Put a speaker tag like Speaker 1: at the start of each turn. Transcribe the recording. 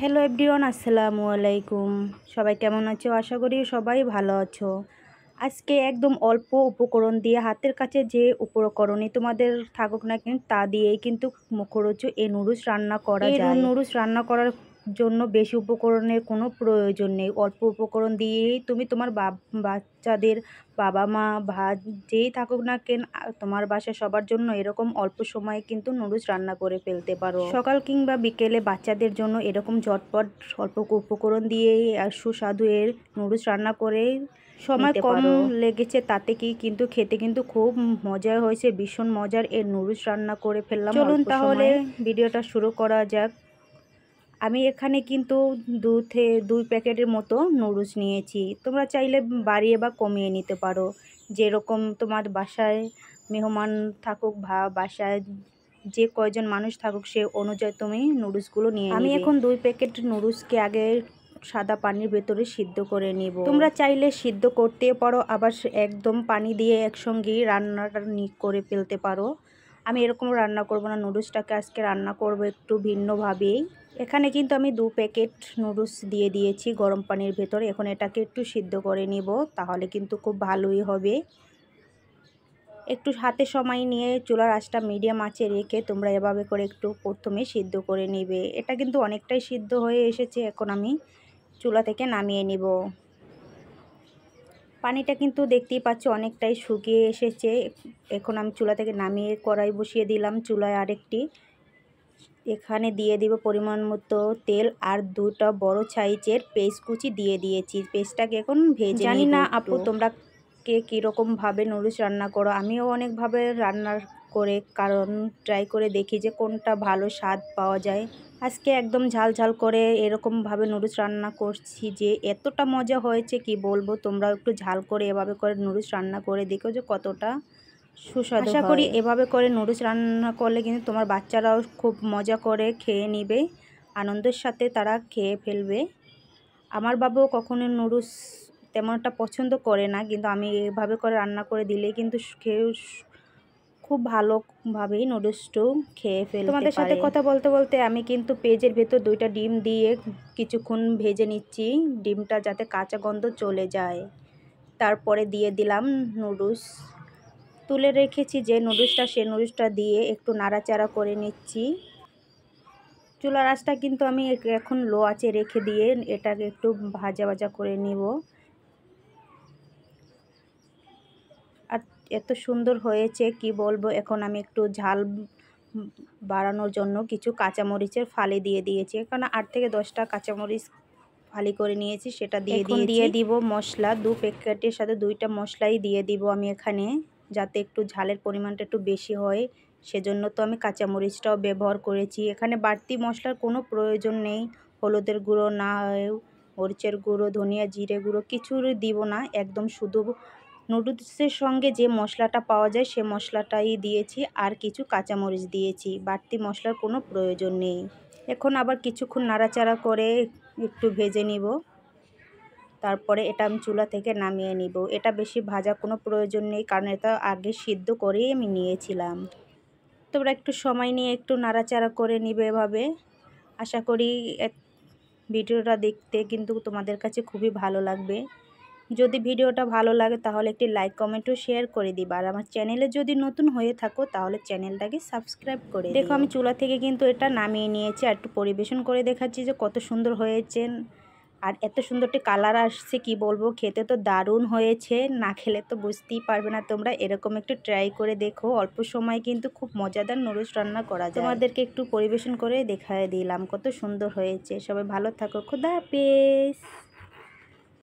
Speaker 1: Hello everyone, আসসালামু আলাইকুম। সবাই কেমন আছো? আশা করি সবাই ভালো আছো। আজকে একদম অল্প উপকরণ দিয়ে, হাতের কাছে যে উপকরণই তোমাদের থাকুক না কেন তা দিয়েই কিন্তু মুখরোচক এই নুডলস রান্না করা যায়। এই নুডলস রান্না করার জন্য বেশি উপকরণের কোনো প্রয়োজন নেই। অল্প উপকরণ দিয়েই তুমি তোমার বাচ্চাদের, বাবা মা যেই থাকুক না কেন তোমার বাসায় সবার জন্য এরকম অল্প সময়ে কিন্তু নুডলস রান্না করে ফেলতে পারো। সকাল কিংবা বিকেলে বাচ্চাদের জন্য এরকম ঝটপট অল্প উপকরণ দিয়েই আর সুস্বাদু এর নুডলস রান্না করে সময় কম লেগেছে তাতে কি কিন্তু খেতে কিন্তু খুব মজা হয়েছে। ভীষণ মজার এই নুডলস রান্না করে ফেললাম। চলুন তাহলে ভিডিওটা শুরু করা যাক। আমি এখানে কিন্তু 2 প্যাকেটের মতো নুডলস নিয়েছি। তোমরা চাইলে বাড়িয়ে বা কমিয়ে নিতে পারো, যেরকম তোমার বাসায় মেহমান থাকুক বা বাসায় যে কয়জন মানুষ থাকুক সে অনুযায়ী তুমি নুডলসগুলো নিয়ে নিবে। আমি এখন 2 প্যাকেট নুডলসকে আগে সাদা পানির ভেতরে সিদ্ধ করে নিব। তোমরা চাইলে সিদ্ধ করতে পারো, আবার একদম পানি দিয়ে একসঙ্গেই রান্নাটা করে ফেলতে পারো। আমি এরকম রান্না করব না, নুডলসটাকে আজকে রান্না করব একটু ভিন্নভাবেই। এখানে কিন্তু আমি 2 প্যাকেট নুডলস দিয়ে দিয়েছি গরম পানির ভেতরে। এখন এটাকে একটু সিদ্ধ করে নিব, তাহলে কিন্তু খুব ভালোই হবে। একটু হাতে সময় নিয়ে চুলার আঁচটা মিডিয়াম আঁচে রেখে তোমরা এভাবে করে একটু প্রথমে সিদ্ধ করে নেবে। এটা কিন্তু অনেকটাই সিদ্ধ হয়ে এসেছে। এখন আমি চুলা থেকে নামিয়ে নিব। পানিটা কিন্তু দেখতেই পাচ্ছ অনেকটাই শুকিয়ে এসেছে। এখন আমি চুলা থেকে নামিয়ে কড়াই বসিয়ে দিলাম চুলায় আরেকটি। এখানে দিয়ে দিব পরিমাণ মতো তেল আর 2টা বড় সাইজের পেঁয়াজ কুচি দিয়ে দিয়েছি। পেঁয়াজটাকে এখন ভেজে নিব। জানি না আপু তোমরা কে কীরকমভাবে নুডলস রান্না করো। আমিও অনেকভাবে রান্না করে কারণ ট্রাই করে দেখি যে কোনটা ভালো স্বাদ পাওয়া যায়। আজকে একদম ঝাল ঝাল করে এরকমভাবে নুডলস রান্না করছি যে এতটা মজা হয়েছে কি বলবো। তোমরাও একটু ঝাল করে এভাবে করে নুডলস রান্না করে দেখো যে কতটা সুস্বাদু। আশা করি এভাবে করে নুডলস রান্না করলে কিন্তু তোমার বাচ্চারাও খুব মজা করে খেয়ে নিবে, আনন্দের সাথে তারা খেয়ে ফেলবে। আমার বাবাও কখনো নুডলস তেমন একটা পছন্দ করে না, কিন্তু আমি এভাবে করে রান্না করে দিলেই কিন্তু খেয়ে খুব ভালোভাবেই নুডলসটাও খেয়ে ফেলতে পারে। তোমাদের সাথে কথা বলতে বলতে আমি কিন্তু পেঁয়াজের ভেতর 2টা ডিম দিয়ে কিছুক্ষণ ভেজে নিচ্ছি, ডিমটা যাতে কাঁচা গন্ধ চলে যায়। তারপরে দিয়ে দিলাম নুডলস। তুলে রেখেছি যে নুডলসটা, সে নুডলসটা দিয়ে একটু নাড়াচাড়া করে নিচ্ছি। চুলার আঁচটা কিন্তু আমি এখন লো আঁচে রেখে দিয়ে এটাকে একটু ভাজা ভাজা করে নিব। আর এত সুন্দর হয়েছে কি বলবো। এখন আমি একটু ঝাল বাড়ানোর জন্য কিছু কাঁচামরিচের ফালি দিয়ে দিয়েছি। এখানে 8 থেকে 10টা কাঁচামরিচ ফালি করে নিয়েছি, সেটা দিয়ে দিব মশলা। 2 প্যাকেটের সাথে 2টা মশলাই দিয়ে দিব আমি এখানে, যাতে একটু ঝালের পরিমাণটা একটু বেশি হয়। সেজন্য তো আমি কাঁচামরিচটাও ব্যবহার করেছি। এখানে বাড়তি মশলার কোনো প্রয়োজন নেই। হলুদের গুঁড়ো না, মরিচের গুঁড়ো, ধনিয়া জিরে গুঁড়ো কিছুই দিব না। একদম শুধু নুডলসের সঙ্গে যে মশলাটা পাওয়া যায় সে মশলাটাই দিয়েছি, আর কিছু কাঁচামরিচ দিয়েছি। বাড়তি মশলার কোনো প্রয়োজন নেই। এখন আবার কিছুক্ষণ নাড়াচাড়া করে একটু ভেজে নিব। তারপরে এটা আমি চুলা থেকে নামিয়ে নিব। এটা বেশি ভাজা কোনো প্রয়োজন নেই, কারণ এটা আগে সিদ্ধ করেই আমি নিয়েছিলাম। তোমরা একটু সময় নিয়ে একটু নাড়াচাড়া করে নিবে এভাবে। আশা করি ভিডিওটা দেখতে কিন্তু তোমাদের কাছে খুবই ভালো লাগবে। যদি ভিডিওটা ভালো লাগে তাহলে একটি লাইক, কমেন্ট ও শেয়ার করে দিবা। আর আমার চ্যানেলে যদি নতুন হয়ে থাকো তাহলে চ্যানেলটাকে সাবস্ক্রাইব করে দেখো। আমি চুলা থেকে কিন্তু এটা নামিয়ে নিয়েছি আর একটু পরিবেশন করে দেখাচ্ছি যে কত সুন্দর হয়েছে। আর এত সুন্দর একটি কালার আসছে কি বলবো, খেতে তো দারুণ হয়েছে। না খেলে তো বুঝতেই পারবে না। তোমরা এরকম একটু ট্রাই করে দেখো, অল্প সময় কিন্তু খুব মজাদার নুডলস রান্না করা যায়। তোমাদেরকে একটু পরিবেশন করে দেখায় দিলাম কত সুন্দর হয়েছে। সবাই ভালো থাকো, খোদা হাফেজ।